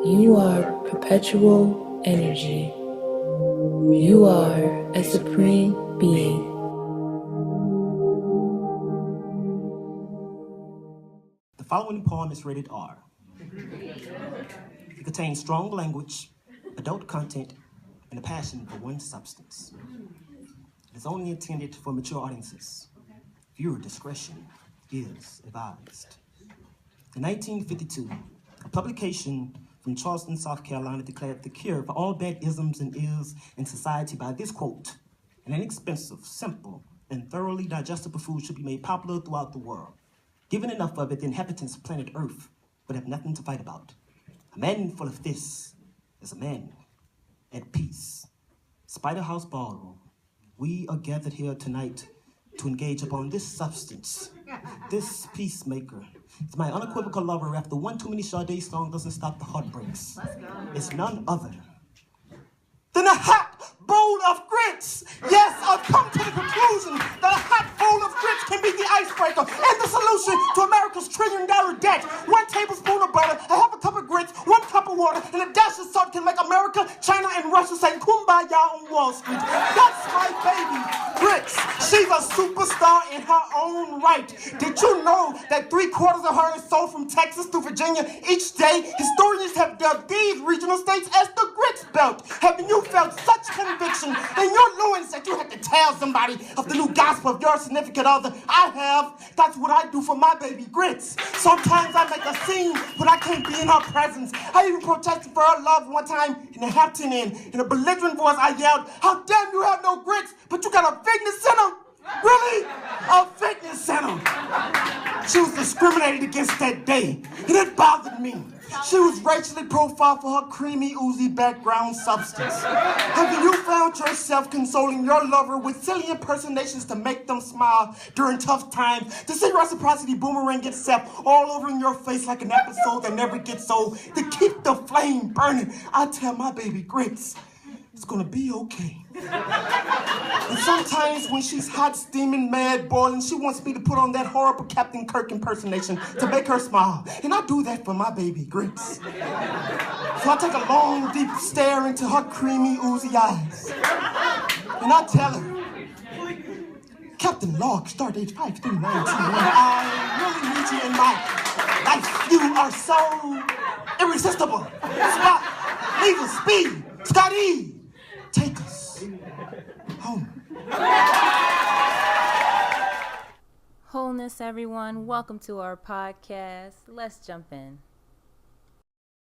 You are perpetual energy. You are a supreme being. The following poem is rated R. It contains strong language, adult content, and a passion for one substance. It is only intended for mature audiences. Viewer discretion is advised. In 1952, a publication from Charleston, South Carolina declared the cure for all bad isms and ills in society by this quote: "An inexpensive, simple, and thoroughly digestible food should be made popular throughout the world. Given enough of it, the inhabitants of planet Earth would have nothing to fight about. A man full of this is a man at peace." Spider House Ballroom, we are gathered here tonight to engage upon this substance, this peacemaker. It's my unequivocal lover. After one too many Sade song doesn't stop the heartbreaks. It's none other than a hot bowl of grits. Yes, I've come to the conclusion that a hot bowl of grits can be the icebreaker and the solution to America's $1 trillion debt. 1 tablespoon of butter, a half a cup of grits, 1 cup of water, and a dash of salt can make America, China, and Russia say kumbaya on Wall Street. That's my baby, grits. She's a superstar in her own right. Did you know that 3/4 of her is sold from Texas to Virginia each day? Historians have dubbed these regional states as the grits belt. Haven't you felt such conviction in your loins that you had to tell somebody of the new gospel of your significant other? I have. That's what I do for my baby grits. Sometimes I make a scene when I can't be in her presence. I even protested for her love one time in the Hampton Inn. In a belligerent voice, I yelled, "How damn you have no grits, but you got a fitness center?" Really? A fitness center. She was discriminated against that day, and it bothered me. She was racially profiled for her creamy, oozy background substance. Have you found yourself consoling your lover with silly impersonations to make them smile during tough times? To see reciprocity boomerang itself all over in your face like an episode that never gets old? To keep the flame burning, I tell my baby grits, it's gonna be okay. And sometimes when she's hot, steaming, mad, boiling, she wants me to put on that horrible Captain Kirk impersonation to make her smile. And I do that for my baby grits. So I take a long, deep stare into her creamy, oozy eyes. And I tell her, "Captain Log, stardate 5392, I really need you in my life. You are so irresistible. Spot, leave us, speed, Scotty, take us home." Wholeness, everyone. Welcome to our podcast. Let's jump in.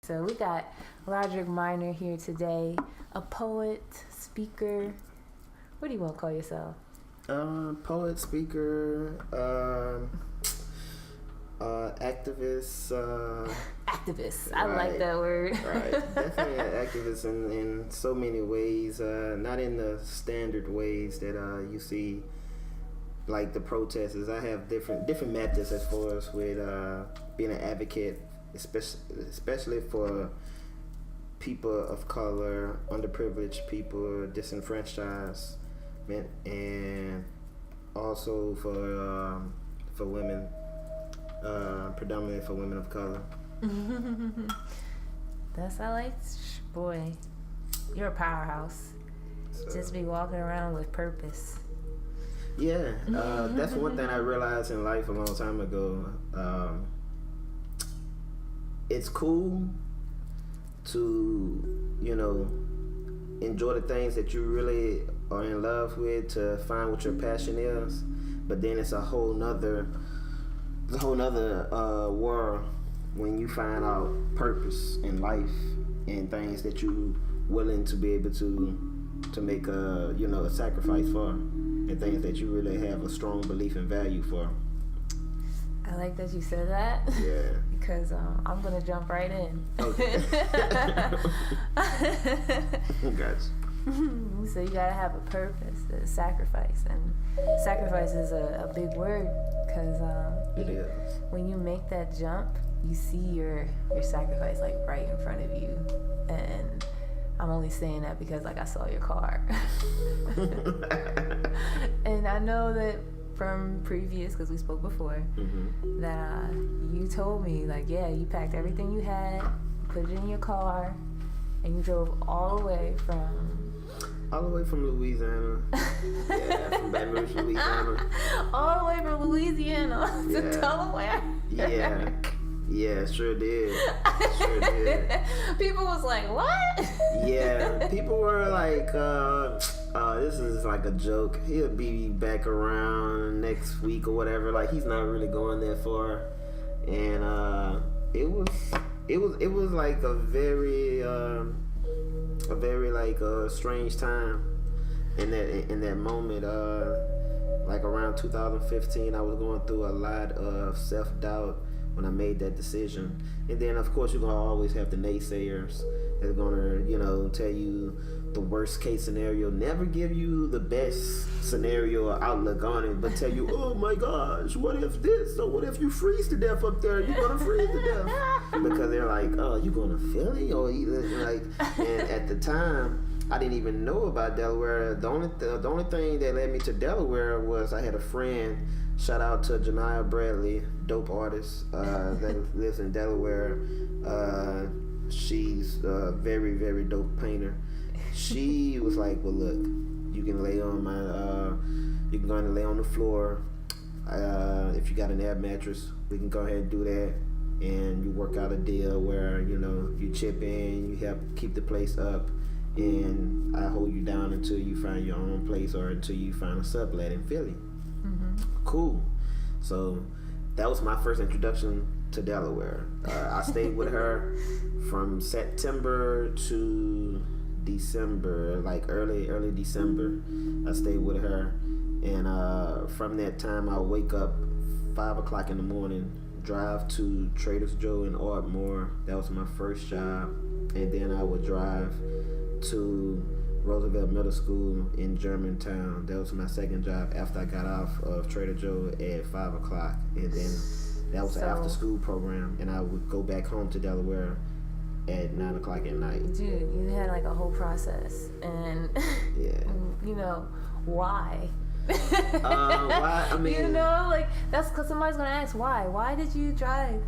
So we got Roderick Minor here today, a poet, speaker. What do you want to call yourself? Poet, speaker, activist. Activist. I like that word. Right, definitely an activist in so many ways. Not in the standard ways that you see, like the protesters. I have different methods as far as with being an advocate, especially for people of color, underprivileged people, disenfranchised, and also for women, predominantly for women of color. That's I like. Boy, you're a powerhouse. So, just be walking around with purpose. Yeah, that's one thing I realized in life a long time ago. It's cool to, enjoy the things that you really are in love with, to find what your passion is, but then it's a whole nother world when you find out purpose in life and things that you willing to be able to make a sacrifice for, and things that you really have a strong belief and value for. I like that you said that. Yeah. Because I'm gonna jump right in. Okay. Gotcha. So you gotta have a purpose, a sacrifice, and sacrifice is a big word because it is. When you make that jump, you see your sacrifice like right in front of you, and I'm only saying that because like I saw your car, and I know that from previous, because we spoke before, that you told me, like, yeah, you packed everything you had, put it in your car, and you drove all the way from Louisiana. Yeah, from Baton Rouge, Louisiana. all the way from Louisiana to Yeah. Delaware. Yeah, sure did. Sure did. People was like, what? Yeah, people were like, this is like a joke. He'll be back around next week or whatever. Like, he's not really going that far. And it was like a very like strange time in that moment. Like around 2015, I was going through a lot of self-doubt when I made that decision. And then, of course, you're going to always have the naysayers that's going to, tell you the worst case scenario, never give you the best scenario or outlook on it, but tell you, oh my gosh, what if this? Or what if you freeze to death up there? You're going to freeze to death. Because they're like, oh, you going to Philly? Or like, and at the time, I didn't even know about Delaware. The only thing that led me to Delaware was I had a friend. Shout out to Janiyah Bradley, dope artist that lives in Delaware. She's a very, very dope painter. She was like, "Well, look, you can lay on you can go and lay on the floor. If you got an air mattress, we can go ahead and do that. And you work out a deal where you chip in, you help keep the place up." And I hold you down until you find your own place or until you find a sublet in Philly. Cool. So that was my first introduction to Delaware. I stayed with her from September to December, like early December. I stayed with her, and from that time I would wake up 5 o'clock in the morning, drive to Trader Joe's in Ardmore. That was my first job. And then I would drive to Roosevelt Middle School in Germantown. That was my second job after I got off of Trader Joe at 5 o'clock. And then that was an after school program. And I would go back home to Delaware at 9 o'clock at night. Dude, you had like a whole process. And, Yeah. why? Why? I mean, like, that's because somebody's going to ask why. Why did you drive?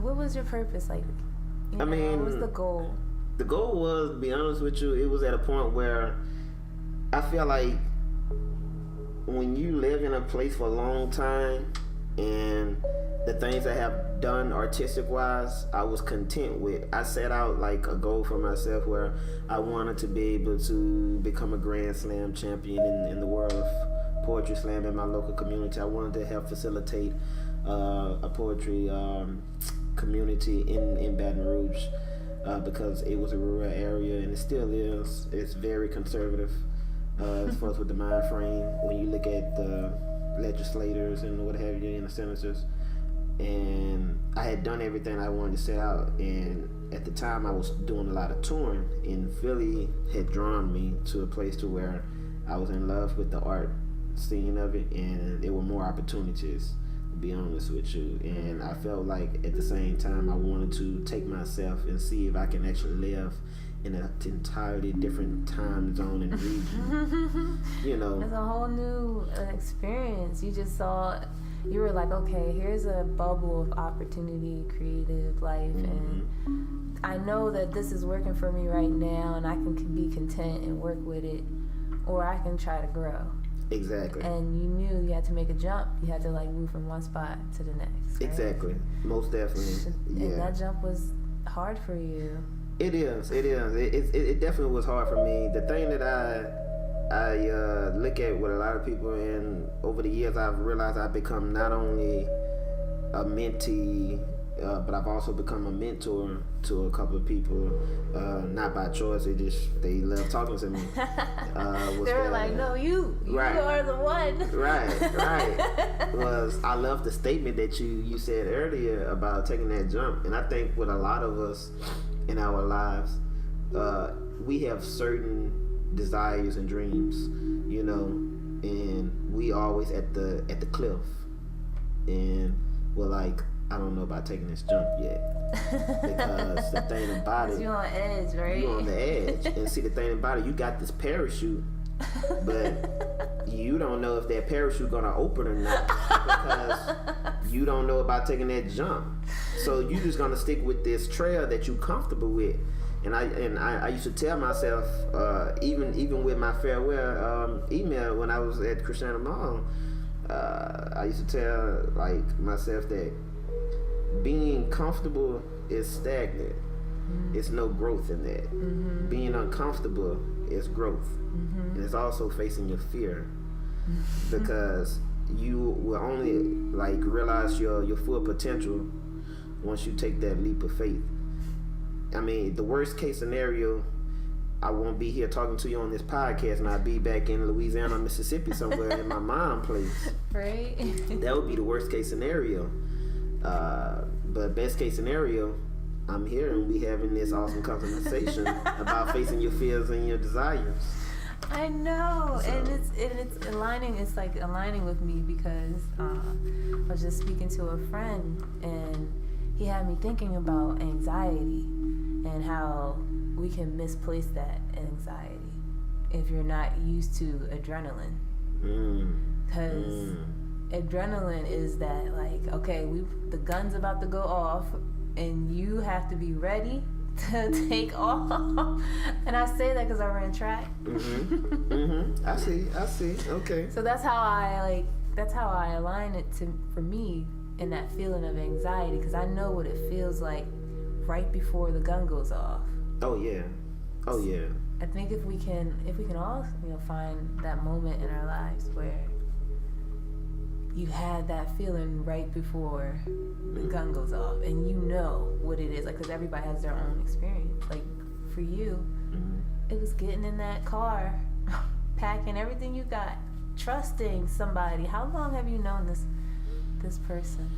What was your purpose? Like, what was the goal? The goal was, to be honest with you, it was at a point where I feel like when you live in a place for a long time and the things I have done artistic wise, I was content with. I set out like a goal for myself where I wanted to be able to become a Grand Slam champion in the world of poetry slam in my local community. I wanted to help facilitate a poetry community in Baton Rouge. Because it was a rural area and it still is. It's very conservative as far as with the mind frame when you look at the legislators and what have you and the senators. And I had done everything I wanted to set out, and at the time I was doing a lot of touring, and Philly had drawn me to a place to where I was in love with the art scene of it, and there were more opportunities, be honest with you. And I felt like at the same time I wanted to take myself and see if I can actually live in an entirely different time zone and region. It's a whole new experience. You were like, okay, here's a bubble of opportunity, creative life, and I know that this is working for me right now, and I can be content and work with it, or I can try to grow. Exactly. And you knew you had to make a jump. You had to like move from one spot to the next. Right? Exactly. Most definitely. Yeah. And that jump was hard for you. It is. It definitely was hard for me. The thing that I look at with a lot of people, and over the years I've realized I've become not only a mentee, but I've also become a mentor to a couple of people, not by choice. They love talking to me. They were like, "No, you are the one." Right. Was I love the statement that you said earlier about taking that jump, and I think with a lot of us in our lives, we have certain desires and dreams, and we always at the cliff, and we're like, I don't know about taking this jump yet, because the thing about it, you're on edge, right? You're on the edge, and see, the thing about it, you got this parachute, but you don't know if that parachute gonna open or not because you don't know about taking that jump. So you just gonna stick with this trail that you comfortable with. And I used to tell myself, even with my farewell email when I was at Christiana Mall, I used to tell like myself that being comfortable is stagnant. It's no growth in that. Being uncomfortable is growth. And it's also facing your fear, because you will only like realize your full potential once you take that leap of faith. I mean, the worst case scenario, I won't be here talking to you on this podcast, and I'll be back in Louisiana, Mississippi, somewhere in my mom place. Right. That would be the worst case scenario. But best case scenario, I'm here and we having this awesome conversation about facing your fears and your desires. I know, So. and it's aligning. It's like aligning with me because I was just speaking to a friend, and he had me thinking about anxiety and how we can misplace that anxiety if you're not used to adrenaline. Because adrenaline is that like, okay, the gun's about to go off, and you have to be ready to take off. And I say that because I ran track. I see. Okay. So that's how I align it for me in that feeling of anxiety, because I know what it feels like right before the gun goes off. Oh yeah. I think if we can all, find that moment in our lives where you had that feeling right before the gun goes off, and you know what it is, like, because everybody has their own experience. Like for you, it was getting in that car, packing everything you got, trusting somebody. How long have you known this person?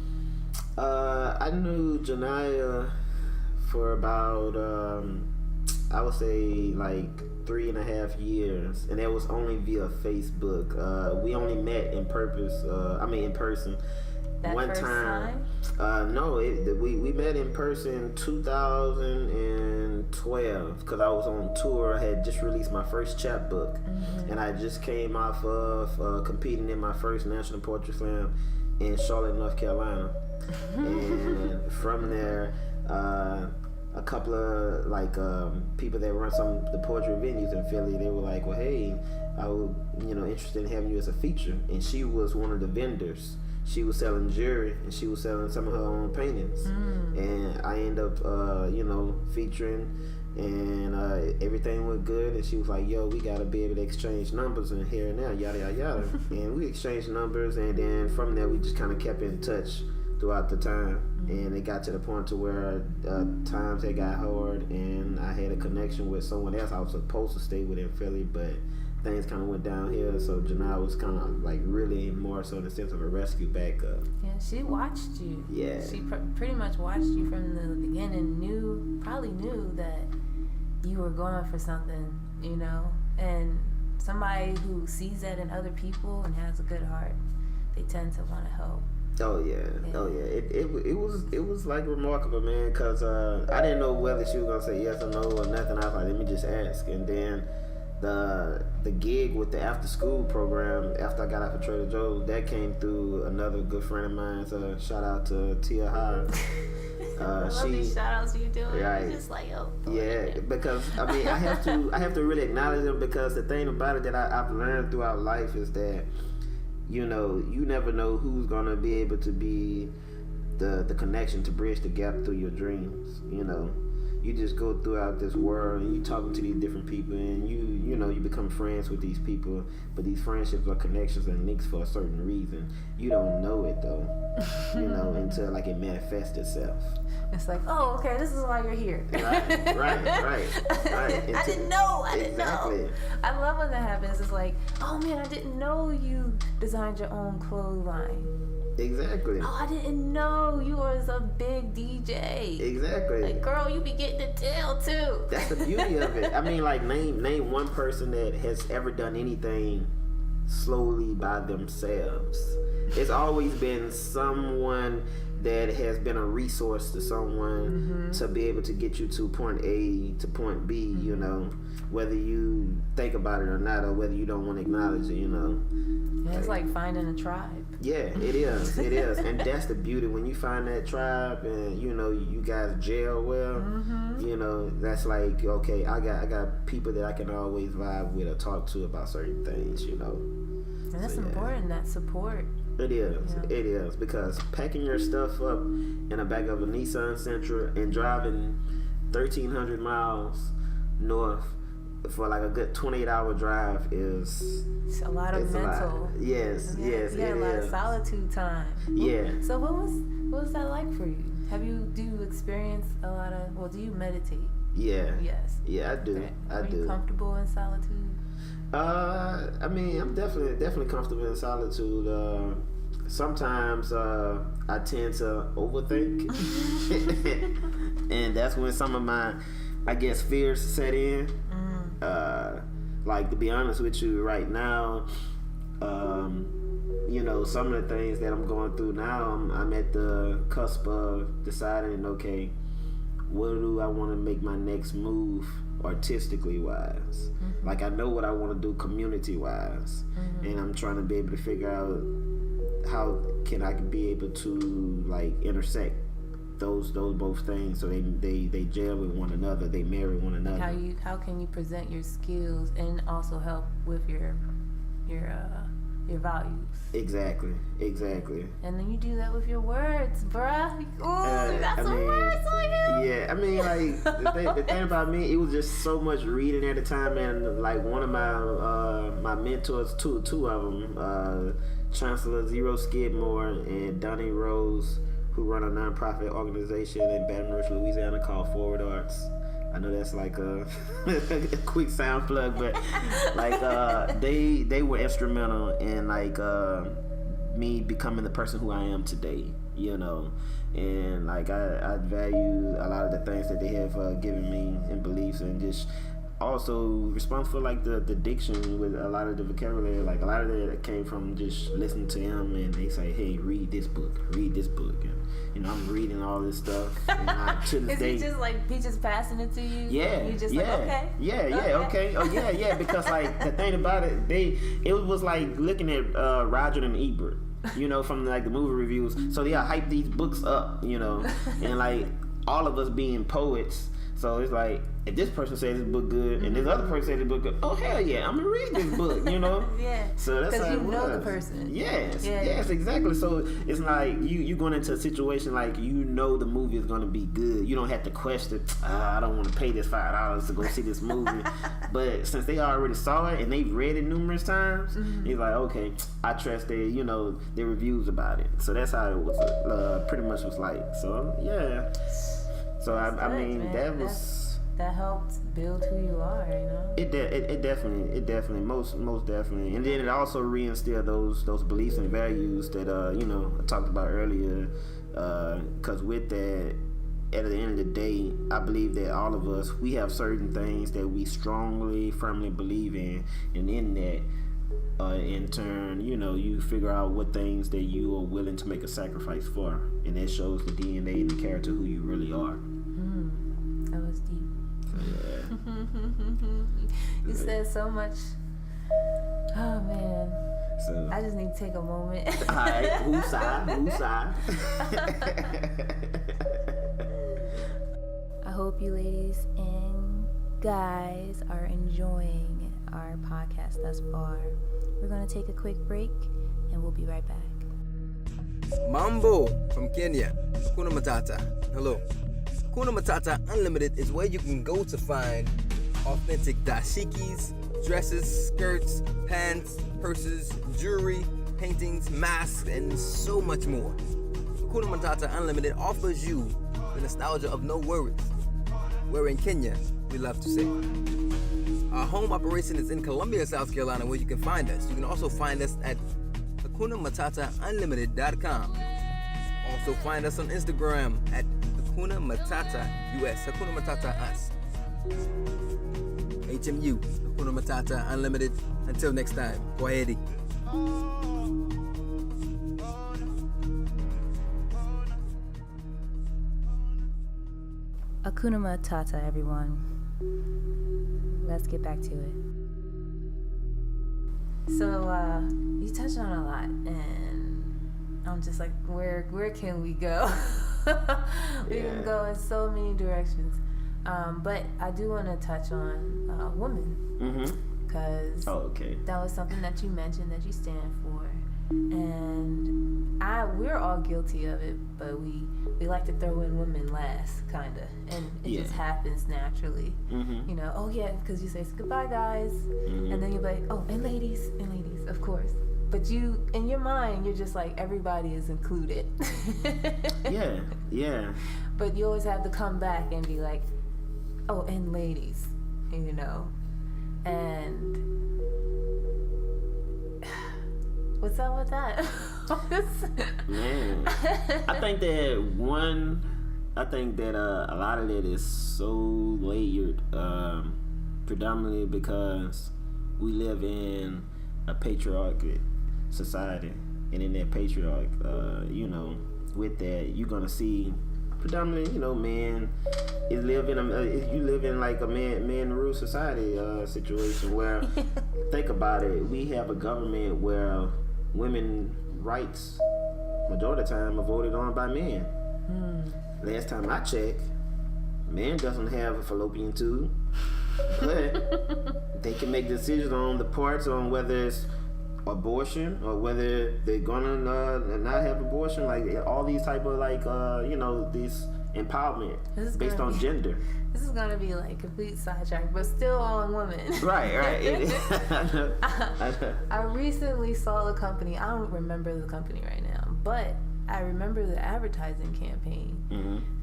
I knew Janiyah for about I would say like 3.5 years, and that was only via Facebook. We only met in person. That one first time. No, we met in person 2012 because I was on tour. I had just released my first chapbook, and I just came off of competing in my first National Poetry Slam in Charlotte, North Carolina. And from there, a couple of people that run some of the poetry venues in Philly, they were like, well, hey, I would, interested in having you as a feature. And she was one of the vendors. She was selling jewelry, and she was selling some of her own paintings. And I ended up, featuring, and everything went good. And she was like, yo, we got to be able to exchange numbers and here and there, yada, yada, yada. And we exchanged numbers, and then from there, we just kind of kept in touch throughout the time. And it got to the point to where times had got hard, and I had a connection with someone else I was supposed to stay with in Philly, but things kind of went downhill. So Janiyah was kind of like really more so in the sense of a rescue backup. Yeah, she watched you. Yeah. She pretty much watched you from the beginning, probably knew that you were going for something, and somebody who sees that in other people and has a good heart, they tend to want to help. Oh yeah. It was like remarkable, man, because I didn't know whether she was gonna say yes or no or nothing. I was like, let me just ask. And then the gig with the after school program after I got out of Trader Joe's, that came through another good friend of mine. So shout out to Tia High. I love these shout outs you doing. Right. It's just like, yeah, because I mean I have to really acknowledge them, because the thing about it that I've learned throughout life is that you never know who's gonna be able to be the connection to bridge the gap through your dreams. You just go throughout this world and you talking to these different people, and you become friends with these people, but these friendships are connections and links for a certain reason. You don't know it though, until like it manifests itself. It's like, oh, okay, this is why you're here. Right. I didn't know. Exactly. I love when that happens. It's like, oh man, I didn't know you designed your own clothes line. Exactly. Oh, I didn't know you was a big DJ. Exactly. Like, girl, you be getting the tail too. That's the beauty of it. I mean, like, name one person that has ever done anything slowly by themselves. It's always been someone that has been a resource to someone to be able to get you to point A to point B, you know, whether you think about it or not, or whether you don't want to acknowledge it, you know. Yeah, it's like finding a tribe. Yeah, it is. It is. And that's the beauty. When you find that tribe and, you know, you guys gel well, you know, that's like, okay, I got people that I can always vibe with or talk to about certain things, you know. And that's So, yeah. important, that support. It is. Yeah. It is. Because packing your stuff up in the back of a Nissan Sentra and driving 1,300 miles north for like a good 28-hour drive is... It's a lot of it's mental. a lot. Yes, yes, Yeah, it a lot is. of solitude time. Yeah. So what was that like for you? Do you experience a lot of, well, do you meditate? Yeah. Yes. Yeah, I do. Okay. I Are do. you comfortable in solitude? I mean, I'm definitely comfortable in solitude. Sometimes I tend to overthink, and that's when some of my, I guess, fears set in. Like, to be honest with you, right now, you know, some of the things that I'm going through now, I'm at the cusp of deciding, okay, where do I want to make my next move artistically wise? Like, I know what I want to do community wise, and I'm trying to be able to figure out how can I be able to like intersect those both things so they gel with one another, they marry one another. How can you present your skills and also help with your values? Exactly. And then you do that with your words, bruh. Ooh, you got some words on you. Yeah, I mean, like, the thing about me, it was just so much reading at the time, and like one of my mentors, two of them, Chancellor Zero Skidmore and Donnie Rose, who run a nonprofit organization in Baton Rouge, Louisiana called Forward Arts. I know that's like a quick sound plug, but like they were instrumental in like me becoming the person who I am today, you know. And like I value a lot of the things that they have given me and beliefs, and just also responsible for like the diction with a lot of the vocabulary. Like a lot of that came from just listening to him, and they say, hey, read this book, and you know, I'm reading all this stuff, and to this Is day, he just like he just passing it to you? yeah, You just yeah, like okay. oh yeah, because like the thing about it, it was like looking at Roger and Ebert, you know, from like the movie reviews. So they hype these books up, you know, and like all of us being poets. So it's like, if this person says this book good, and this other person says this book good, oh hell yeah, I'm gonna read this book, you know? Yeah. So that's how you it was. know the person. Yes, Yeah. yes, exactly. So it's like you going into a situation like you know the movie is gonna be good. You don't have to question, I don't want to pay this $5 to go see this movie. But since they already saw it and they've read it numerous times, he's like, okay, I trust their reviews about it. So that's how it was, pretty much was like. So yeah. So I mean, man. That helped build who you are, you know. It definitely, most definitely, and then it also reinstilled those beliefs and values that you know, I talked about earlier. Because with that, at the end of the day, I believe that all of us, we have certain things that we firmly believe in, and in that, in turn, you know, you figure out what things that you are willing to make a sacrifice for, and that shows the DNA and the character who you really are. That was deep. Yeah. You said so much. Oh man. So I just need to take a moment. alright, who's side? I hope you ladies and guys are enjoying our podcast thus far. We're going to take a quick break and we'll be right back. Mambo from Kenya, Hakuna Matata. Hello. Hakuna Matata Unlimited is where you can go to find authentic dashikis, dresses, skirts, pants, purses, jewelry, paintings, masks, and so much more. Hakuna Matata Unlimited offers you the nostalgia of no worries. Where in Kenya, we love to say. Our home operation is in Columbia, South Carolina, where you can find us. You can also find us at HakunaMatataUnlimited.com. Also find us on Instagram at Hakuna Matata US, Hakuna Matata Us. HMU, Hakuna Matata Unlimited. Until next time, kwaheri. Hakuna Matata, everyone. Let's get back to it. So, you touched on a lot, and I'm just like, where can we go? We can go in so many directions. But I do want to touch on women. Because that was something that you mentioned that you stand for. And we're all guilty of it, but we like to throw in women last, kind of. And it just happens naturally. You know, oh yeah, because you say, goodbye guys. And then you're like, oh, and ladies, of course. But you, in your mind, you're just like, everybody is included. Yeah. But you always have to come back and be like, oh, and ladies, you know. And what's up with that? Man, I think that a lot of it is so layered, predominantly because we live in a patriarchal society, and in that patriarch, you know, with that, you're gonna see predominantly, you know, men is you live in like a man rule society situation where think about it, we have a government where women rights majority of the time are voted on by men. Last time I checked, man doesn't have a fallopian tube, but they can make decisions on the parts on whether it's abortion or whether they're gonna not have abortion, like all these type of like you know, this empowerment based on gender. This is gonna be like complete sidetrack, but still all in women. Right. I recently saw the company. I don't remember the company right now, but I remember the advertising campaign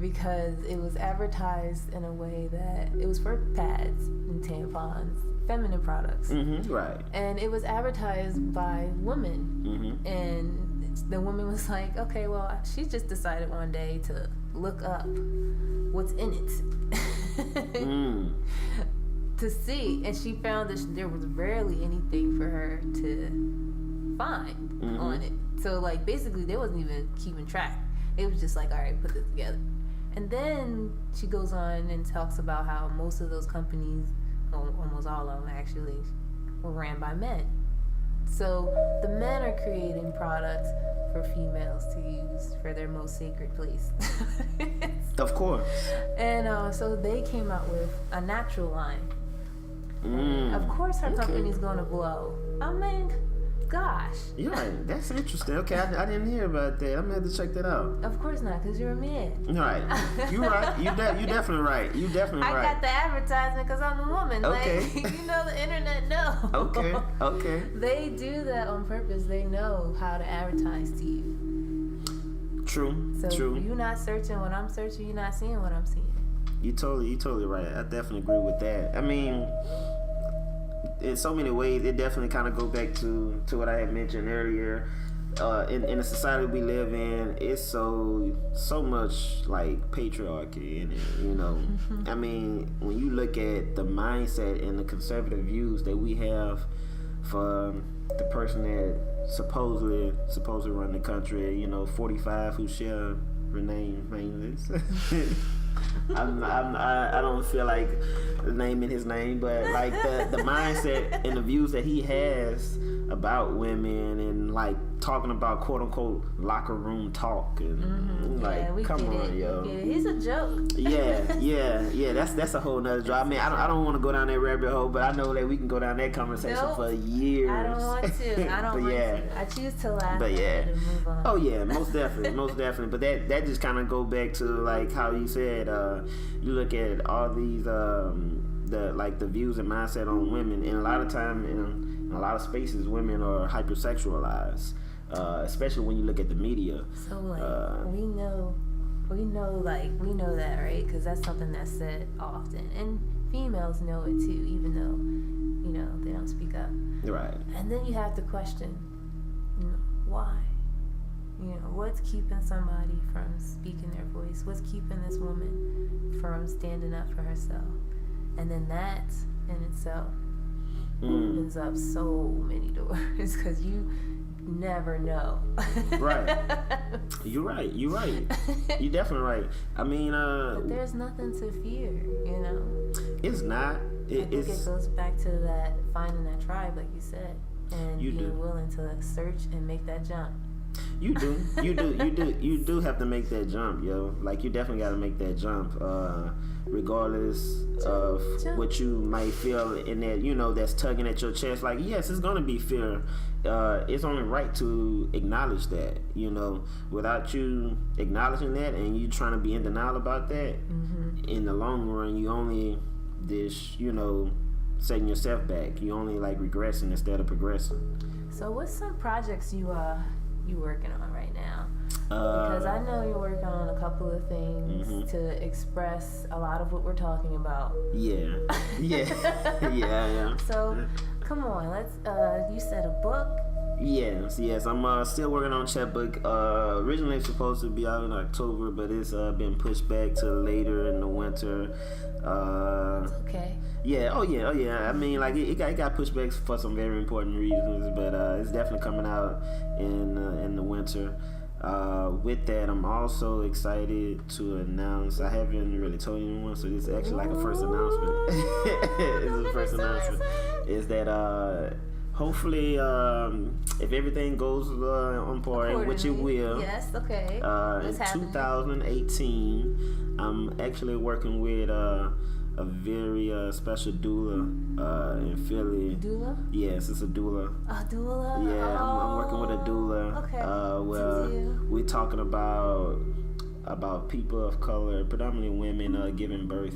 because it was advertised in a way that it was for pads and tampons, feminine products. Right. And it was advertised by women. And the woman was like, okay, well, she just decided one day to look up what's in it to see. And she found that there was rarely anything for her to find on it. So, like, basically, they wasn't even keeping track. It was just like, all right, put this together. And then she goes on and talks about how most of those companies, almost all of them actually, were ran by men. So the men are creating products for females to use for their most sacred place. Of course. And so they came out with a natural line. Of course her company's going to blow. I mean, gosh. You're right. That's interesting. Okay, I didn't hear about that. I'm gonna have to check that out. Of course not, because you're a man. Right. You're right. You definitely right. You definitely right. I got the advertisement because I'm a woman. Okay. Like, you know, the internet knows. Okay. They do that on purpose. They know how to advertise to you. True. So True. You're not searching what I'm searching. You're not seeing what I'm seeing. You totally right. I definitely agree with that. I mean, in so many ways, it definitely kind of go back to what I had mentioned earlier. In the society we live in, it's so much like patriarchy in it, you know. I mean, when you look at the mindset and the conservative views that we have for the person that supposedly run the country, you know, 45 who shall remain nameless. I don't feel like naming his name, but like the mindset and the views that he has about women and like talking about quote unquote locker room talk and like come on, yo. He's a joke. Yeah. That's a whole nother joke. I mean, I don't want to go down that rabbit hole, but I know that we can go down that conversation for years. I don't want to. I choose to laugh. But yeah. And move on. Oh yeah, most definitely. But that just kind of go back to like how you said you look at all these the views and mindset on women, and a lot of time in a lot of spaces women are hypersexualized, especially when you look at the media. So like we know that, right? Because that's something that's said often, and females know it too, even though they don't speak up. Right. And then you have to question, why? What's keeping somebody from speaking their voice? What's keeping this woman from standing up for herself? And then that in itself opens up so many doors, because never know. Right. You're right. You're definitely right. I mean, But there's nothing to fear, you know? it's not. I think it goes back to that finding that tribe, like you said, and You being do. willing to search and make that jump. You do have to make that jump, yo. Like, you definitely got to make that jump, regardless of what you might feel in that, you know, that's tugging at your chest. Like, yes, it's gonna be fear. It's only right to acknowledge that, you know. Without you acknowledging that and you trying to be in denial about that, in the long run, you only you know, setting yourself back. You only like regressing instead of progressing. So what's some projects you working on right now? Because I know you're working on a couple of things to express a lot of what we're talking about. Yeah. Yeah. So come on, let's you said a book. Yes. I'm still working on chapbook. Originally it's supposed to be out in October, but it's been pushed back to later in the winter. Okay. Yeah. Oh yeah. I mean, like it got pushed back for some very important reasons, but it's definitely coming out in the winter. With that, I'm also excited to announce. I haven't really told anyone, so this is actually like a first announcement. This is the first announcement. Is that hopefully, if everything goes on point, which it will. Yes. Okay. In 2018, I'm actually working with a very special doula in Philly. Doula? Yes, it's a doula. A doula? Yeah, I'm working with a doula. Okay. Well, we're talking about people of color, predominantly women, giving birth.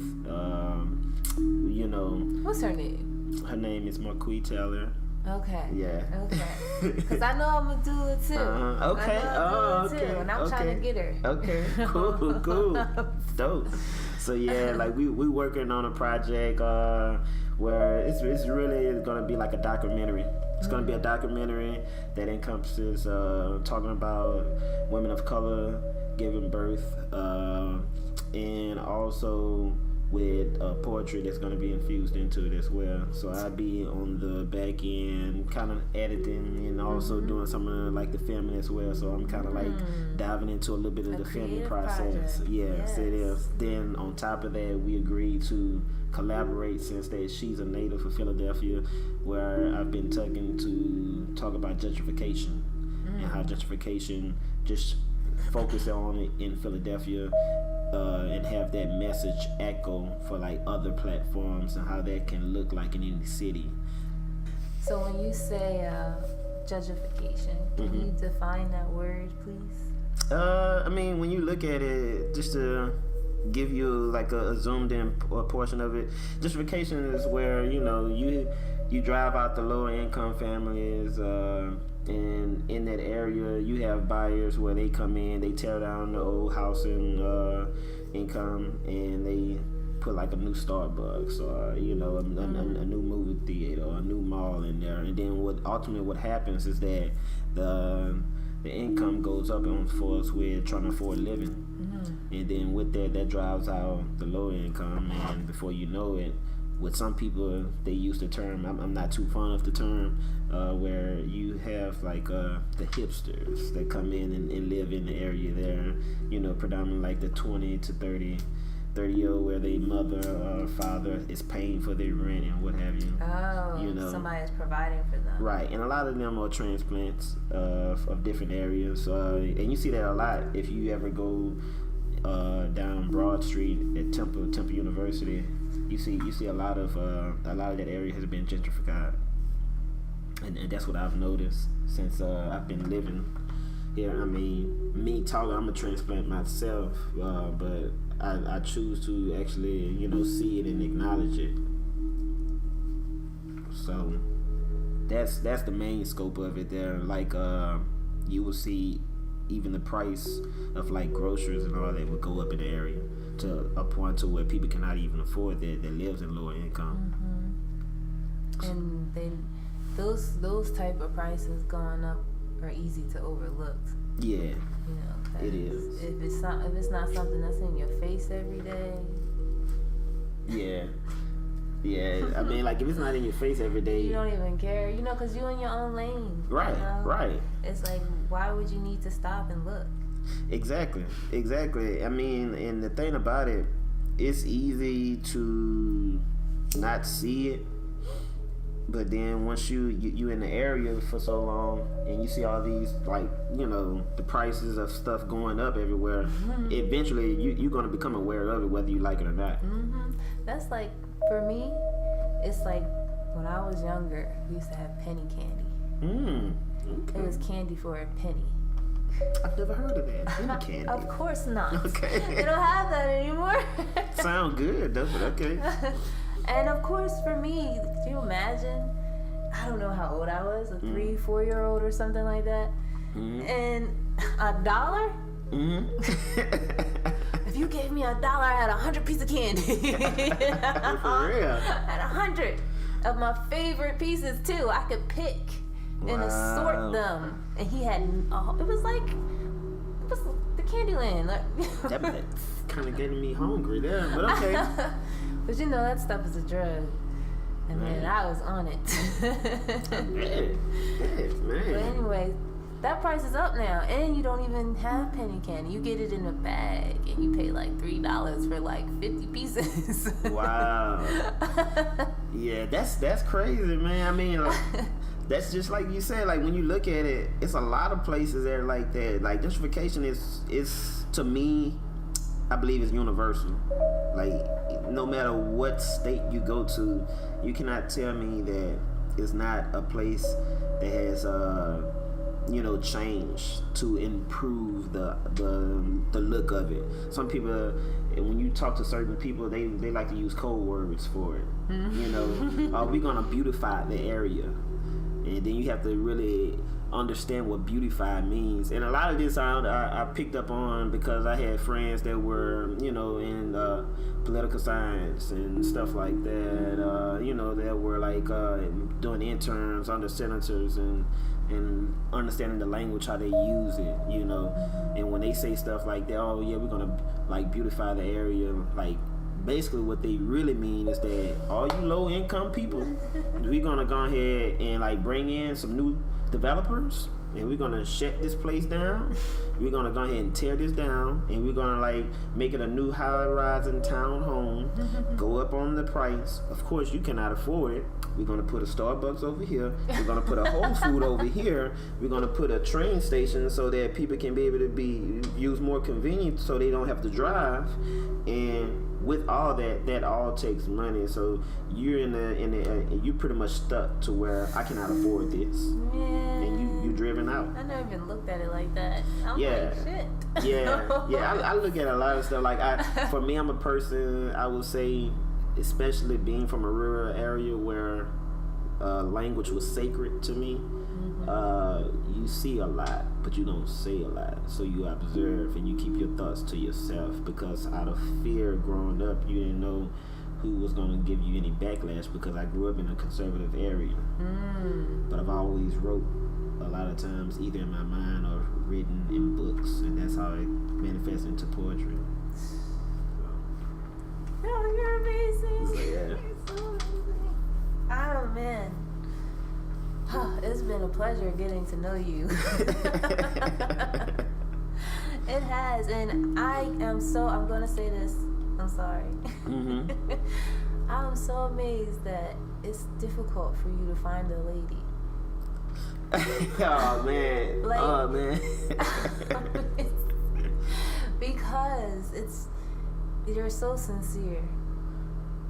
You know. What's her name? Her name is Marquise Taylor. Okay. Yeah. Okay. Because I know I'm a doula too. Okay. I know I'm okay. too, and I'm trying to get her. Okay. Cool. Dope. So yeah, like we working on a project where it's really gonna be like a documentary. It's gonna be a documentary that encompasses talking about women of color giving birth, and also with poetry that's going to be infused into it as well. So I'll be on the back end kind of editing and also doing some of like the filming as well. So I'm kind of like diving into a little bit of the filming process. Project. Yes, it is. Then on top of that, we agreed to collaborate since that she's a native of Philadelphia, where I've been tugging to talk about gentrification and how gentrification just focus on it in Philadelphia, and have that message echo for like other platforms and how that can look like in any city. So when you say gentrification, can you define that word, please? I mean, when you look at it, just to give you like a zoomed in portion of it, gentrification is where, you know, you drive out the lower income families, and in that area you have buyers where they come in, they tear down the old house and income, and they put like a new Starbucks or, you know, a new movie theater or a new mall in there. And then what happens is that the income goes up for us with trying to afford living. And then with that drives out the lower income, and before you know it, with some people, they use the term, I'm not too fond of the term, where you have like the hipsters that come in and live in the area there, you know, predominantly like the 20 to 30-year-old, where their mother or father is paying for their rent and what have you. Oh, you know, somebody's providing for them. Right, and a lot of them are transplants of different areas, and you see that a lot if you ever go down Broad Street at Temple University. You see a lot of that area has been gentrified, and that's what I've noticed since I've been living here. I mean, me talking, I'm a transplant myself, but I choose to actually, you know, see it and acknowledge it. So that's the main scope of it there. Like you will see even the price of like groceries and all that would go up in the area to a point to where people cannot even afford that lives in lower income. And those type of prices going up are easy to overlook. Yeah, You know, it is. If it's not something that's in your face every day. Yeah. Yeah, I mean, like if it's not in your face every day, You don't even care, you know, because you're in your own lane. right, you know? right. It's like, why would you need to stop and look? Exactly. I mean, and the thing about it, it's easy to not see it, but then once you in the area for so long and you see all these, like, you know, the prices of stuff going up everywhere, eventually you're going to become aware of it whether you like it or not. That's like, for me, it's like when I was younger, we used to have penny candy. Okay. It was candy for a penny. I've never heard of that. Penny candy. Of course not. Okay. They don't have that anymore. Sound good, doesn't it? Okay. And of course, for me, can you imagine? I don't know how old I was, a 3-4-year-old or something like that. And $1? If you gave me $1, I had 100 pieces of candy. For real. I had 100 of my favorite pieces too. I could pick and assort them. And he had, it was the Candyland. That kind of getting me hungry there, but okay. But you know, that stuff is a drug. And man, I was on it. Man. But anyway, that price is up now. And you don't even have penny candy. You get it in a bag and you pay like $3 for like 50 pieces. Wow. Yeah, that's crazy, man. I mean, like, that's just like you said, like when you look at it, it's a lot of places that are like that. Like gentrification is to me, I believe is universal. Like no matter what state you go to, you cannot tell me that it's not a place that has changed to improve the look of it. Some people, when you talk to certain people, they like to use code words for it. You know, we're gonna beautify the area. And then you have to really understand what beautify means. And a lot of this I picked up on because I had friends that were, you know, in political science and stuff like that, you know, that were like doing interns under senators and understanding the language, how they use it, you know. And when they say stuff like that, oh yeah, we're gonna like beautify the area, like basically what they really mean is that all you low income people, we're gonna go ahead and like bring in some new developers and we're gonna shut this place down. We're gonna go ahead and tear this down and we're gonna like make it a new high-rising town home, go up on the price. Of course you cannot afford it. We're gonna put a Starbucks over here. We're gonna put a Whole Food over here. We're gonna put a train station so that people can be able to use more convenient so they don't have to drive. And with all that all takes money. So you're you're pretty much stuck to where I cannot afford this. Man. And you're driven out. I never even looked at it like that. I'm Yeah. like, shit. Yeah. I look at a lot of stuff. Like for me, I'm a person, I would say, especially being from a rural area where language was sacred to me. You see a lot, but you don't say a lot. So you observe and you keep your thoughts to yourself because out of fear growing up, you didn't know who was going to give you any backlash because I grew up in a conservative area. But I've always wrote a lot of times either in my mind or written in books, and that's how it manifests into poetry. Oh, you're amazing. So, yeah. You're so amazing. Oh, man. It's been a pleasure getting to know you. It has, and I'm going to say this, I'm sorry. I'm so amazed that it's difficult for you to find a lady. Oh, man. Like- Oh, man. Because you're so sincere,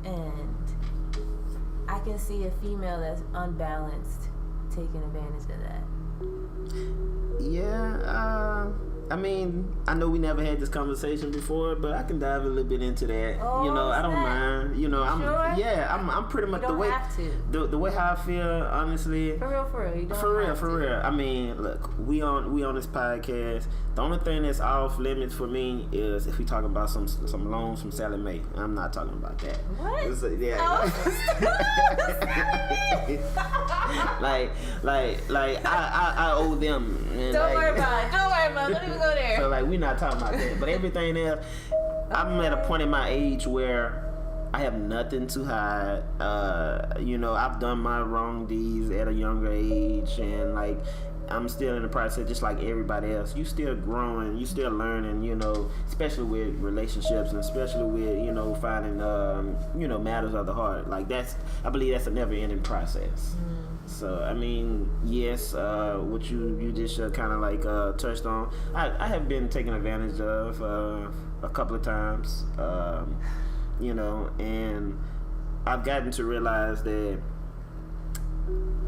and I can see a female that's unbalanced taking advantage of that. Yeah, I mean, I know we never had this conversation before, but I can dive a little bit into that. Oh, you know, I don't mind. You know, I'm pretty much You don't have to. the way how I feel, honestly. For real. You don't For have to. real. I mean, look, we on this podcast. The only thing that's off limits for me is if we talking about some loans from Sally Mae. I'm not talking about that. What? Yeah. like I owe them. And Don't like, worry about it. Don't even go there. So like we're not talking about that. But everything else, I'm at a point in my age where I have nothing to hide. You know, I've done my wrong deeds at a younger age, and like, I'm still in the process, just like everybody else. You still growing, you still learning, you know, especially with relationships, and especially with, you know, finding, you know, matters of the heart. Like, I believe that's a never-ending process. So, I mean, yes, what you just kind of like touched on, I have been taken advantage of a couple of times, you know, and I've gotten to realize that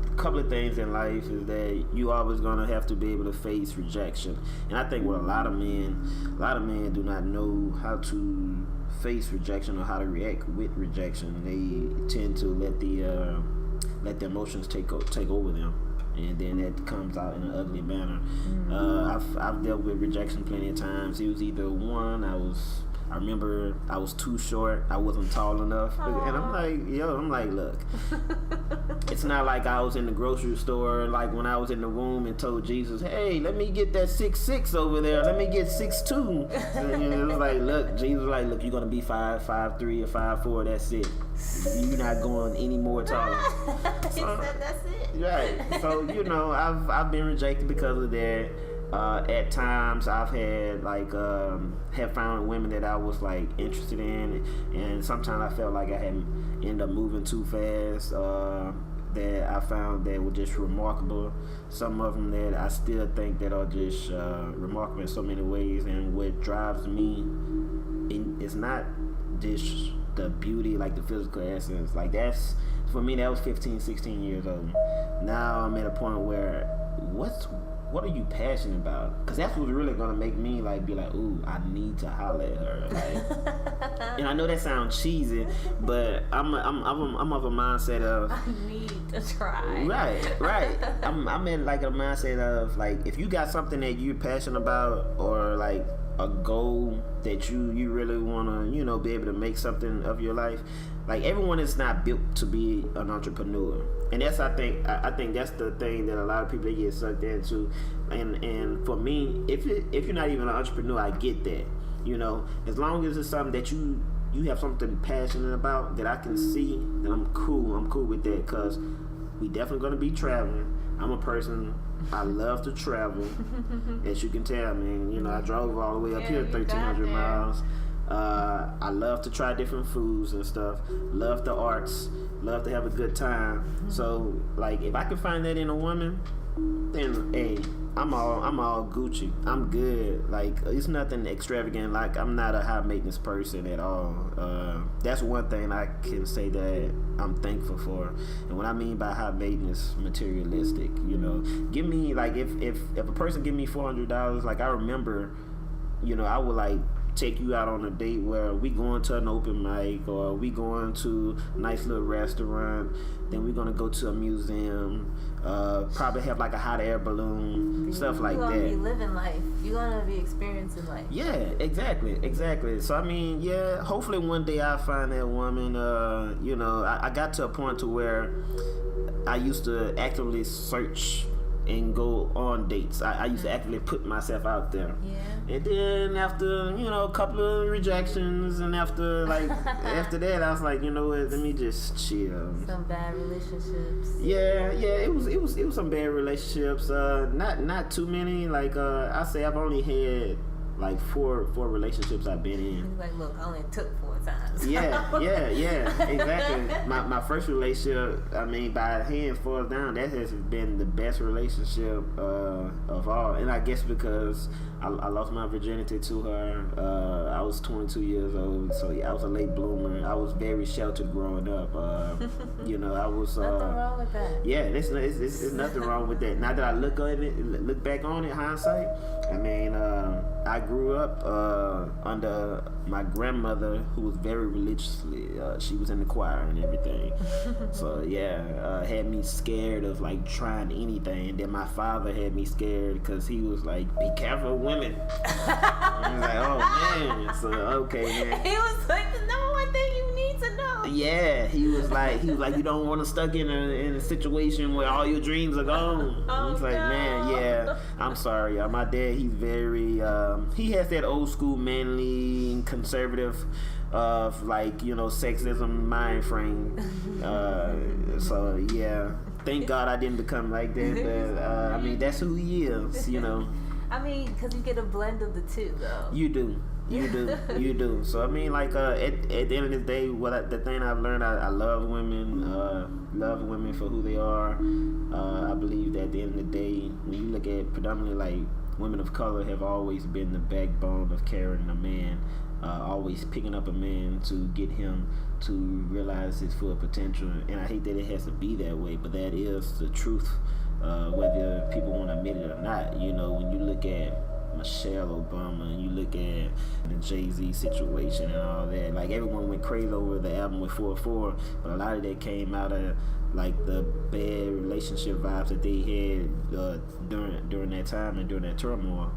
a couple of things in life is that you always gonna have to be able to face rejection. And I think with a lot of men do not know how to face rejection or how to react with rejection. They tend to let the emotions take over them, and then that comes out in an ugly manner. I've dealt with rejection plenty of times. It was either one, I remember I was too short, I wasn't tall enough. Aww. And I'm like, look, it's not like I was in the grocery store, like when I was in the womb and told Jesus, hey, let me get that 6'6" over there, let me get 6'2". And it was like, look, Jesus was like, look, you're gonna be 5'3" or 5'4", that's it. You're not going any more taller. He said that's it. Right. So, you know, I've been rejected because of that. At times I've had have found women that I was like interested in, and sometimes I felt like I had ended up moving too fast, that I found that were just remarkable. Some of them that I still think that are just remarkable in so many ways. And what drives me is not just the beauty, like the physical essence. Like, that's, for me, that was 15, 16 years old. Now I'm at a point where what are you passionate about? Because that's what's really gonna make me like be like, ooh, I need to holler at her. Like, and I know that sounds cheesy, but I'm of a mindset of I need to try. Right. I'm in like a mindset of like, if you got something that you're passionate about, or like a goal that you really wanna, you know, be able to make something of your life. Like, everyone is not built to be an entrepreneur, and that's I think that's the thing that a lot of people get sucked into. And for me, if you're not even an entrepreneur, I get that. You know, as long as it's something that you have something passionate about that I can see, then I'm cool with that, because we definitely gonna be traveling. I'm a person, I love to travel, as you can tell. I mean, you know, I drove all the way up here 1,300 miles. I love to try different foods and stuff. Love the arts. Love to have a good time. So, like, if I can find that in a woman, then hey, I'm all Gucci. I'm good. Like, it's nothing extravagant. Like, I'm not a high maintenance person at all. That's one thing I can say that I'm thankful for. And what I mean by high maintenance, materialistic. You know, give me, like, if a person give me $400, like, I remember, you know, I would like take you out on a date where we going to an open mic, or we going to a nice little restaurant, then we're gonna go to a museum, probably have like a hot air balloon, stuff like that. You're gonna be living life. You're gonna be experiencing life. Yeah, exactly. So I mean, yeah, hopefully one day I'll find that woman. You know, I got to a point to where I used to actively search and go on dates. I used to actively put myself out there. Yeah. And then after, you know, a couple of rejections, and after after that, I was like, you know what, let me just chill. Some bad relationships. Yeah, it was some bad relationships. Not too many. Like, I say I've only had like four relationships I've been in. Like, look, I only took 4 times. Yeah, exactly. My first relationship, I mean, by a handful down, that has been the best relationship of all. And I guess because I lost my virginity to her. I was 22 years old, so yeah, I was a late bloomer. I was very sheltered growing up. You know, I was. Nothing wrong with that. Yeah, there's nothing wrong with that. Now that I look back on it, hindsight, I mean, I grew up under my grandmother, who was very religiously. She was in the choir and everything. So yeah, had me scared of like trying anything. And then my father had me scared because he was like, "Be careful of women." I was like, "Oh man." So okay, man. He was like, the number one thing you need to know. Yeah, he was like, you don't want to stuck in a situation where all your dreams are gone. Oh, It's like, no. man, yeah, I'm sorry. My dad, he's very, he has that old school manly conservative of like, sexism mind frame. So yeah, thank God I didn't become like that. But I mean, that's who he is. I mean, because you get a blend of the two, though. You do. You do. So I mean, like at the end of the day, the thing I've learned, I love women. Love women for who they are. I believe that at the end of the day, when you look at predominantly like women of color, have always been the backbone of carrying a man. Always picking up a man to get him to realize his full potential. And I hate that it has to be that way, but that is the truth. Whether people want to admit it or not, when you look at Michelle Obama and you look at the Jay-Z situation and all that, like everyone went crazy over the album with 4-4, but a lot of that came out of like the bad relationship vibes that they had during that time and during that turmoil.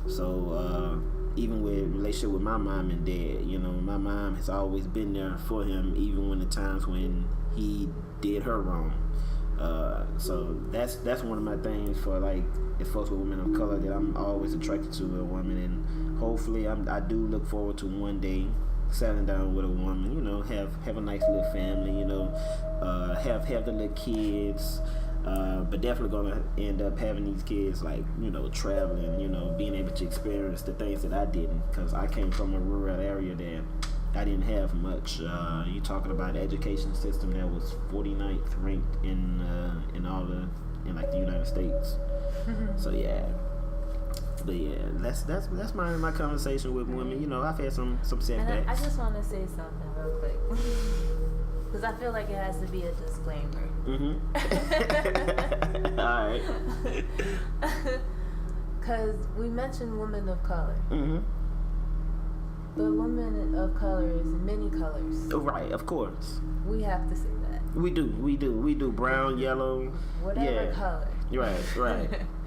So even with relationship with my mom and dad, my mom has always been there for him, even when the times when he did her wrong. So that's one of my things for like as far as with women of color that I'm always attracted to a woman, and hopefully I do look forward to one day settling down with a woman, have a nice little family, have the little kids, but definitely gonna end up having these kids like traveling, being able to experience the things that I didn't, because I came from a rural area that I didn't have much. You talking about the education system that was 49th ranked in like the United States. So yeah, but yeah, that's my conversation with women. I've had some setbacks. And I just want to say something real quick, because I feel like it has to be a disclaimer. All right. Because we mentioned women of color. But women of color is many colors. Right, of course. We have to say that. We do. Brown, yellow. Whatever color.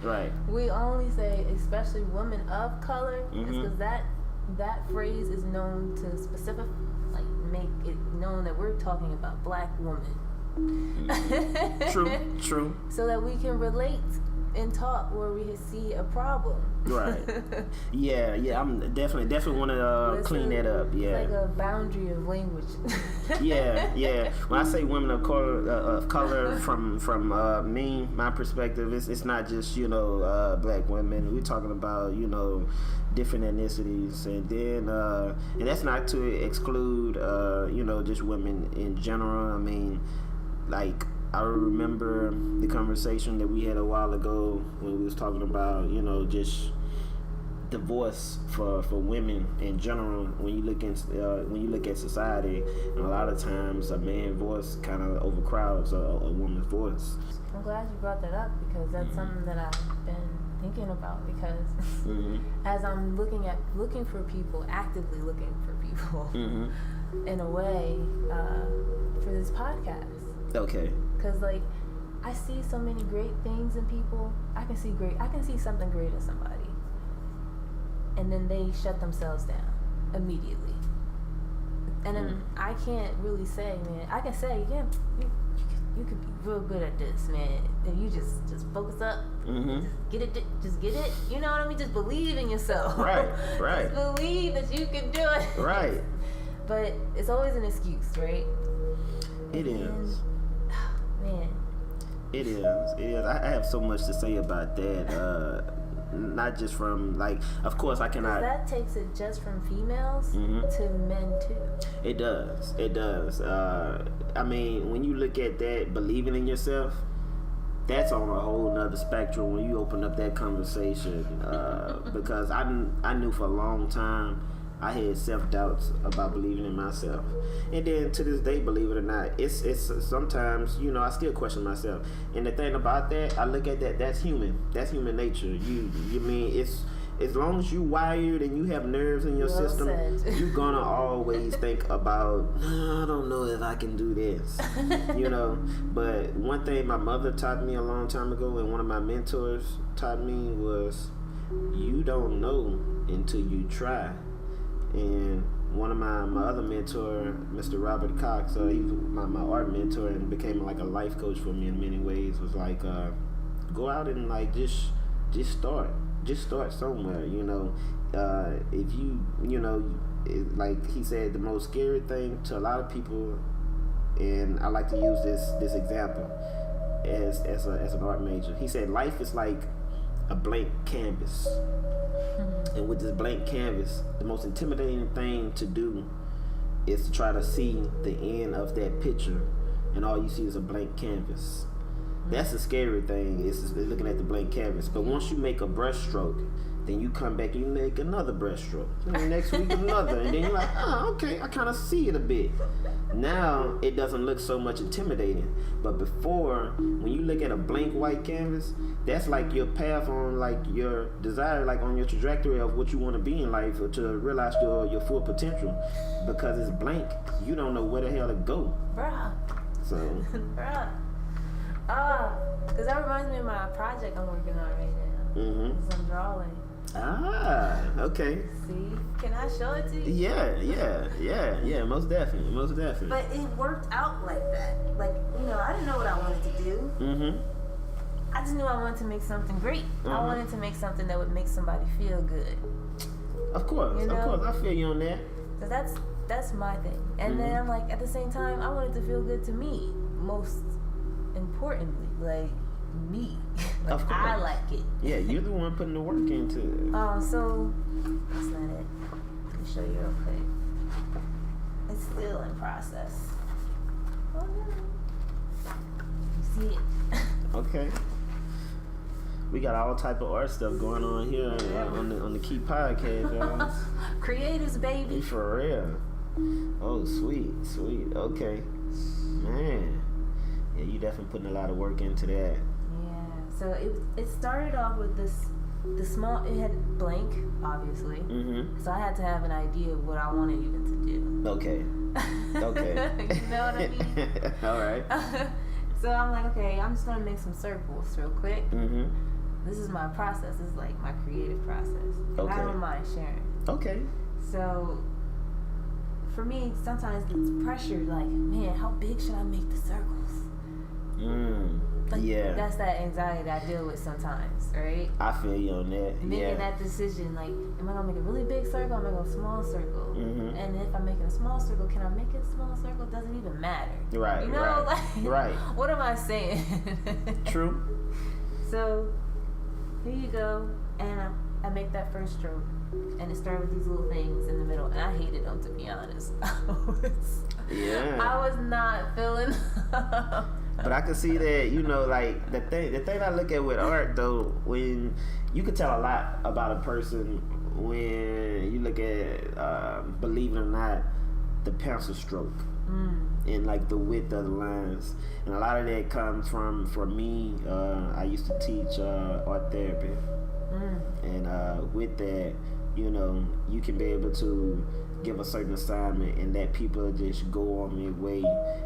Right. We only say, especially women of color, is because that phrase is known to specific, like make it known that we're talking about black women. True. So that we can relate and talk where we see a problem. Right. Yeah. I'm definitely want to clean that up. Yeah. It's like a boundary of language. Yeah. When I say women of color, from my perspective, it's not just black women. We're talking about different ethnicities, and then and that's not to exclude just women in general. I mean, like, I remember the conversation that we had a while ago when we was talking about, just divorce for women in general. When you look at society, and a lot of times a man's voice kind of overcrowds a woman's voice. I'm glad you brought that up, because that's something that I've been thinking about, because as I'm looking for people, actively looking for people, in a way, for this podcast. Okay. Because like, I see so many great things in people. I can see something great in somebody, and then they shut themselves down immediately. And then I can't really say, man. I can say, yeah, you could be real good at this, man. If you just focus up, just get it. You know what I mean? Just believe in yourself. Right. Just believe that you can do it. Right. But it's always an excuse, right? It is. Man. It is. I have so much to say about that. Not just from, like, of course I cannot. That takes it just from females to men too. It does. I mean, when you look at that, believing in yourself, that's on a whole nother spectrum when you open up that conversation. Because I knew for a long time I had self-doubts about believing in myself, and then to this day, believe it or not, it's sometimes I still question myself. And the thing about that, I look at that's human nature. You mean it's, as long as you wired and you have nerves in your system, you're gonna always think about, I don't know if I can do this. But one thing my mother taught me a long time ago, and one of my mentors taught me, was you don't know until you try. And one of my other mentor, Mr. Robert Cox, he was my art mentor and became like a life coach for me in many ways. Was like, go out and like just start somewhere. You know, if you know, like he said, the most scary thing to a lot of people, and I like to use this example as an art major. He said life is like a blank canvas. And with this blank canvas, the most intimidating thing to do is to try to see the end of that picture, and all you see is a blank canvas. That's the scary thing, is looking at the blank canvas. But once you make a brush stroke, then you come back and you make another brush stroke. And the next week another, and then you're like, oh, okay, I kind of see it a bit. Now it doesn't look so much intimidating. But before, when you look at a blank white canvas, that's like your path on like your desire, like on your trajectory of what you want to be in life, or to realize your full potential. Because it's blank, you don't know where the hell to go. Bruh. So. Bruh. Because that reminds me of my project I'm working on right now. Mm-hmm. Because I'm drawing. Ah, okay. See? Can I show it to you? Yeah, most definitely. But it worked out like that. Like, you know, I didn't know what I wanted to do. Mm-hmm. I just knew I wanted to make something great. I wanted to make something that would make somebody feel good. Of course, You know? I feel you on that. Because that's my thing. And then I'm like, at the same time, I wanted to feel good to me. Most importantly, like me. Like, Of course. I like it. Yeah, you're the one putting the work into it. So that's not it. Let me show you real quick. It's still in process. Oh no. You see it? Okay. We got all type of art stuff going on here on the Key Podcast, y'all. Creatives, baby. For real. Oh, sweet. Okay. Man. Yeah, you definitely putting a lot of work into that. Yeah. So it started off with the small. It had blank, obviously. Mm-hmm. So I had to have an idea of what I wanted even to do. Okay. You know what I mean? All right. So I'm like, okay, I'm just gonna make some circles real quick. Mm-hmm. This is my process. This is like my creative process. Okay. I don't mind sharing. Okay. So for me, sometimes it's pressure. Like, man, how big should I make the circles? Like, Yeah. That's that anxiety that I deal with sometimes, right? I feel you on that. Making that decision, like, am I gonna make a really big circle? Am I gonna make a small circle? Mm-hmm. And if I'm making a small circle, can I make it a small circle? It doesn't even matter. Right. You know, Right. What am I saying? True. So here you go, and I make that first stroke, and it started with these little things in the middle, and I hated them, to be honest. Yeah. I was not feeling. But I can see that, you know, like the thing I look at with art though, when you can tell a lot about a person when you look at, believe it or not, the pencil stroke and like the width of the lines, and a lot of that comes from, for me, I used to teach art therapy, and with that, you know, you can be able to give a certain assignment and that people just go on their way,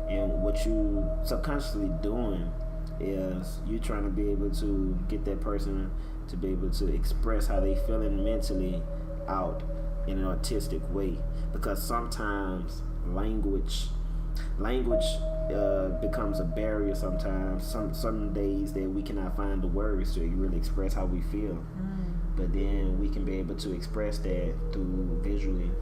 and what you subconsciously doing is you trying to be able to get that person to be able to express how they feeling mentally out in an artistic way, because sometimes language becomes a barrier sometimes. Some days that we cannot find the words to really express how we feel, but then we can be able to express that through visually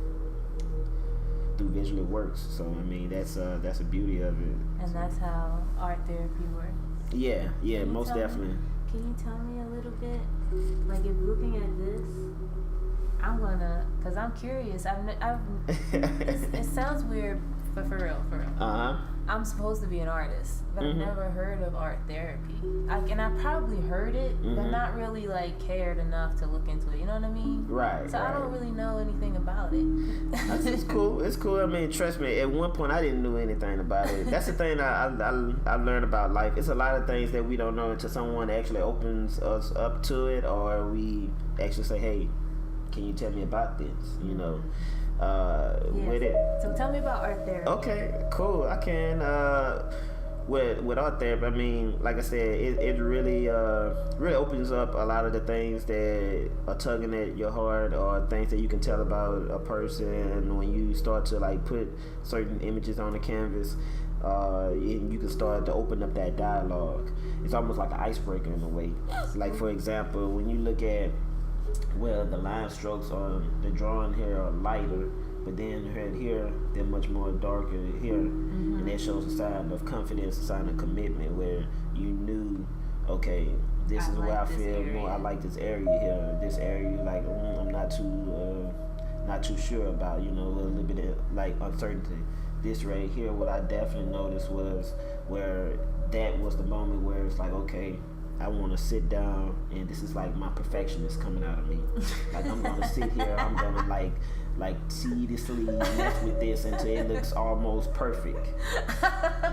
works. So I mean, that's the beauty of it. And that's how art therapy works. Yeah, most definitely. Can you tell me a little bit? Like, if looking at this, I'm gonna, cause I'm curious. It sounds weird, but for real. I'm supposed to be an artist, but I've never heard of art therapy. And I probably heard it, but not really like cared enough to look into it. You know what I mean? Right. So I don't really know anything about it. It's cool. It's cool. I mean, trust me. At one point, I didn't know anything about it. That's the thing I learned about life. It's a lot of things that we don't know until someone actually opens us up to it, or we actually say, "Hey, can you tell me about this?" You know. With it. So tell me about art therapy. Okay, cool. I can. with art therapy, I mean, like I said, it really opens up a lot of the things that are tugging at your heart, or things that you can tell about a person when you start to like put certain images on the canvas. You can start to open up that dialogue. It's almost like an icebreaker in a way. Like, for example, when you look at the line strokes on the drawing here are lighter, but then right here they're much more darker here, and that shows a sign of confidence, a sign of commitment, where you knew, okay, this is where I feel more. I like this area here. This area, like, I'm not too sure about. You know, a little bit of like uncertainty. This right here, what I definitely noticed was where that was the moment where it's like, okay, I want to sit down, and this is like my perfectionist coming out of me. Like, I'm gonna sit here, I'm gonna like tediously mess with this until it looks almost perfect.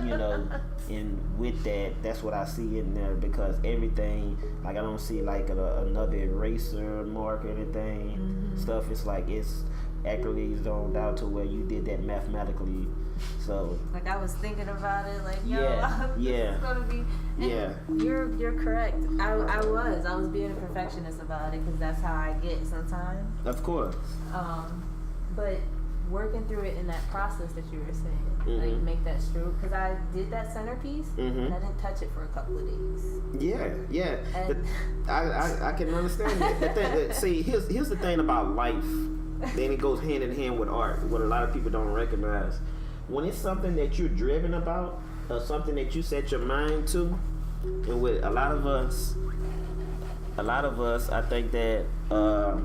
You know, and with that, that's what I see in there, because everything, like, I don't see like another eraser mark or anything. Stuff, it's like it's accurately zoned out to where you did that mathematically. So like, I was thinking about it, like, yo, yeah, this is gonna be. And you're correct. I was being a perfectionist about it, because that's how I get sometimes. Of course. But working through it in that process that you were saying, like, make that stroke, because I did that centerpiece and I didn't touch it for a couple of days. Yeah. I can understand that. See, here's the thing about life. Then it goes hand in hand with art, what a lot of people don't recognize. When it's something that you're driven about, or something that you set your mind to, and with a lot of us, I think that, well,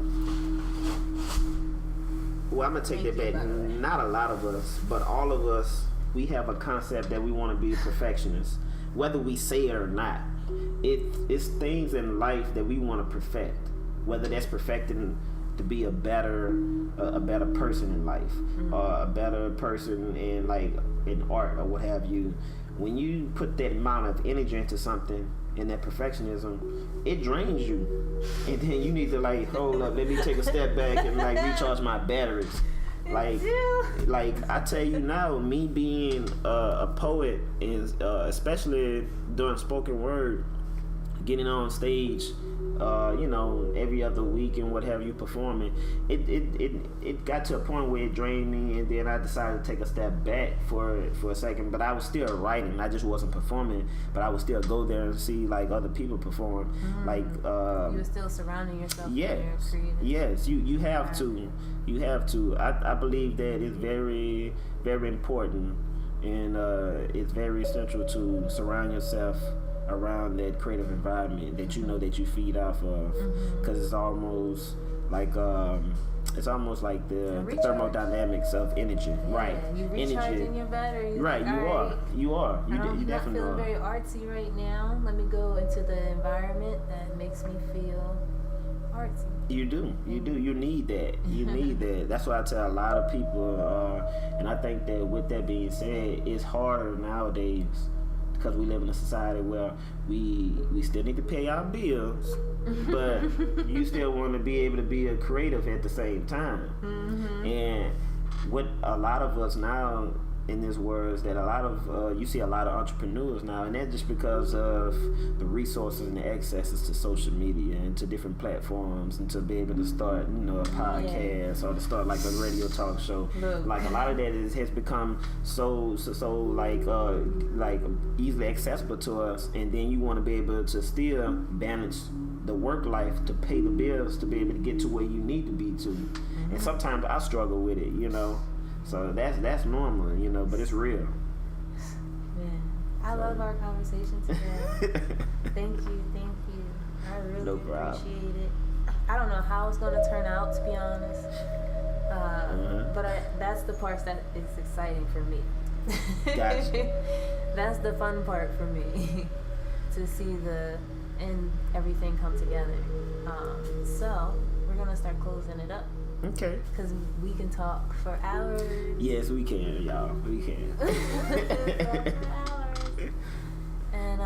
I'm gonna take that back. Not a lot of us, but all of us, we have a concept that we want to be perfectionists, whether we say it or not. It's things in life that we want to perfect, whether that's perfecting to be a better person in life, or a better person in art or what have you. When you put that amount of energy into something, and that perfectionism, it drains you, and then you need to like, hold up, let me take a step back and like recharge my batteries. Like I tell you now, me being a poet, is especially during spoken word, getting on stage, every other week and what have you, performing, it got to a point where it drained me, and then I decided to take a step back for a second. But I was still writing, I just wasn't performing, but I would still go there and see like other people perform. Like you were still surrounding yourself. Yes, you have to. I believe that it's very, very important, and it's very essential to surround yourself around that creative environment that you know that you feed off of, because it's almost like the thermodynamics of energy. Right, you recharging your batteries. Right, you are. You I'm definitely not feeling very artsy right now. Let me go into the environment that makes me feel artsy. You do. You need that. You need that. That's why I tell a lot of people, and I think that with that being said, it's harder nowadays, because we live in a society where we still need to pay our bills, but you still want to be able to be a creative at the same time. And what a lot of us now in this world is that a lot of you see a lot of entrepreneurs now, and that's just because of the resources and the accesses to social media and to different platforms, and to be able to start a podcast or to start like a radio talk show. Like a lot of that has become so like easily accessible to us, and then you want to be able to still balance the work life to pay the bills, to be able to get to where you need to be to. And sometimes I struggle with it, So that's normal, but it's real. Man, I love our conversation today. Thank you. I really appreciate it. I don't know how it's gonna turn out, to be honest. But that's the part that is exciting for me. Gotcha. That's the fun part for me, to see everything come together. So we're gonna start closing it up. Okay. Because we can talk for hours. Yes, we can, y'all. We can. For hours. And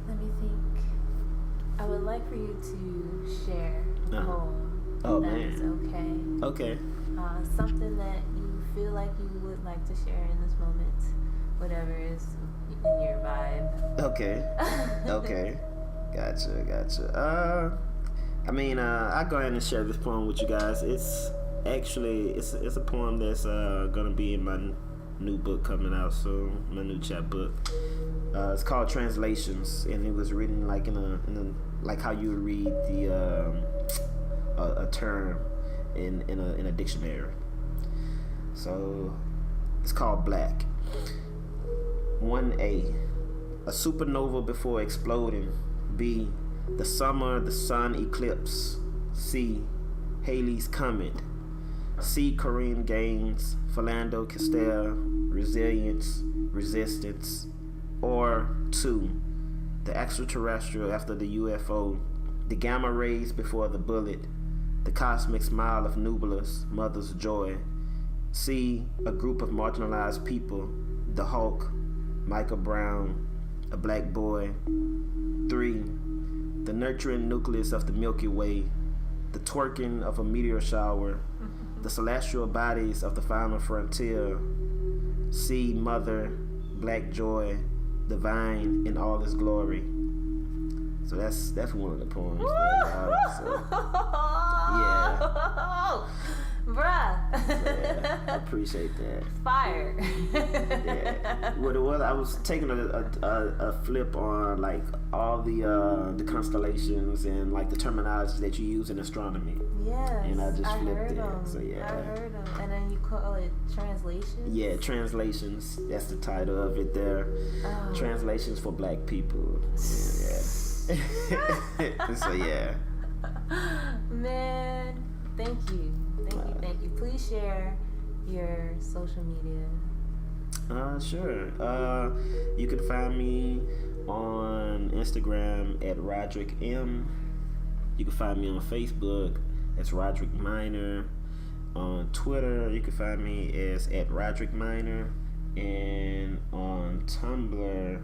let me think. I would like for you to share a poem. Oh, that man. is okay. Okay. Something that you feel like you would like to share in this moment. whatever is in your vibe. Okay. Okay. Gotcha. I'll go ahead and share this poem with you guys. It's actually it's a poem that's gonna be in my new book coming out soon, my new chapbook. It's called Translations, and it was written like in a like how you would read a term in a dictionary. So it's called Black. 1A, a supernova before exploding. B, the summer, the sun eclipse. C, Halley's Comet. C, Kareem Gaines, Philando Castile, Resilience, Resistance. Or 2, the extraterrestrial after the UFO, the gamma rays before the bullet, the cosmic smile of Nubulus, Mother's Joy. C, a group of marginalized people, the Hulk, Michael Brown, a black boy. 3, the nurturing nucleus of the Milky Way, the twerking of a meteor shower, the celestial bodies of the final frontier. C, Mother, Black Joy, divine in all its glory. So that's one of the poems. Yeah. Bruh. Yeah, I appreciate that. Fire. Yeah. What it was, I was taking a flip on like all the constellations and like the terminology that you use in astronomy. Yes. And I just flipped heard it. them. So yeah. I heard them. And then you call it translations? Yeah, translations. That's the title of it there. Oh. Translations for black people. Yeah. So yeah. Man, thank you. Thank you. Please share your social media. Sure. You can find me on Instagram at Roderick M. You can find me on Facebook as Roderick Minor. On Twitter, you can find me as at Roderick Minor. And on Tumblr,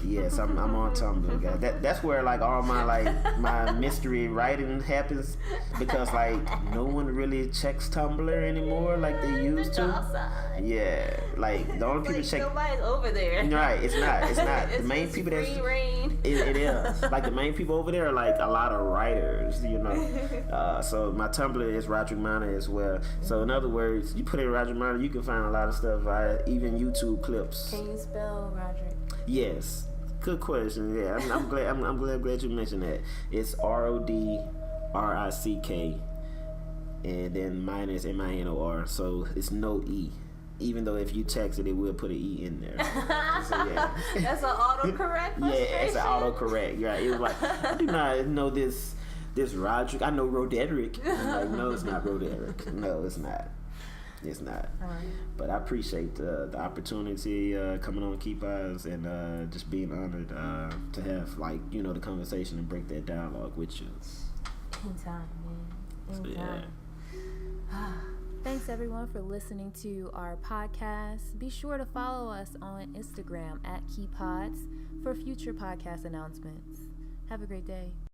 yes, I'm on Tumblr, guys. That's where like all my mystery writing happens, because like no one really checks Tumblr anymore like they used to. Yeah, like the only people check. Nobody's over there. Right, it's not. The main people free that's reign. it is like the main people over there are like a lot of writers, you know. So my Tumblr is Roderick Minor as well. So in other words, you put in Roderick Minor, you can find a lot of stuff. Even YouTube clips. Can you spell Roderick? Yes, good question. Yeah, I'm glad. I'm glad you mentioned that. It's RODRICK, and then Minor is MINOR. So it's no E. Even though if you text it, it will put an E in there. So, yeah. That's an autocorrect. Yeah, it's an autocorrect. Right? It was like, I do not know this Roderick. I know Roderick. I'm like, no, it's not Roderick. No, it's not. It's not. But I appreciate the opportunity coming on Keep Eyes, and just being honored to have the conversation and break that dialogue with you. Anytime, man. Anytime. So, yeah. Thanks everyone for listening to our podcast. Be sure to follow us on Instagram at KeyPods for future podcast announcements. Have a great day.